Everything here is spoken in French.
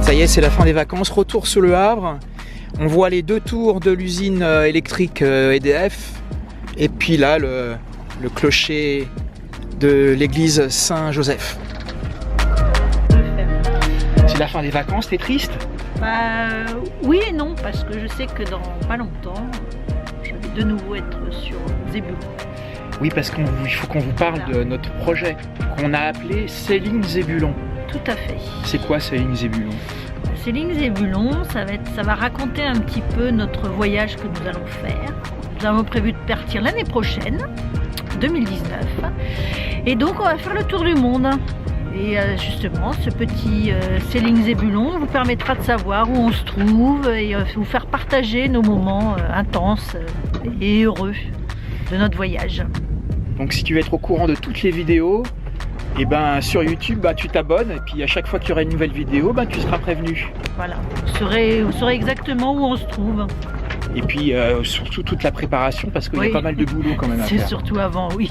Ça y est, c'est la fin des vacances, retour sur le Havre. On voit les 2 tours de l'usine électrique EDF. Et puis là, le clocher de l'église Saint-Joseph. C'est la fin des vacances, t'es triste? Bah oui et non, parce que je sais que dans pas longtemps, je vais de nouveau être sur Zébulon. Oui, parce qu'il faut qu'on vous parle de notre projet qu'on a appelé Sailing Zébulon. Tout à fait. C'est quoi Sailing Zébulon? Sailing Zébulon, ça va raconter un petit peu notre voyage que nous allons faire. Nous avons prévu de partir l'année prochaine, 2019. Et donc on va faire le tour du monde. Et justement, ce petit Sailing Zébulon vous permettra de savoir où on se trouve et vous faire partager nos moments intenses et heureux de notre voyage. Donc si tu veux être au courant de toutes les vidéos, et ben sur YouTube, tu t'abonnes et puis à chaque fois qu'il y aura une nouvelle vidéo, tu seras prévenu. Voilà, vous saurez exactement où on se trouve. Et puis surtout toute la préparation parce qu'il y a pas mal de boulot quand même à faire. C'est surtout avant, oui.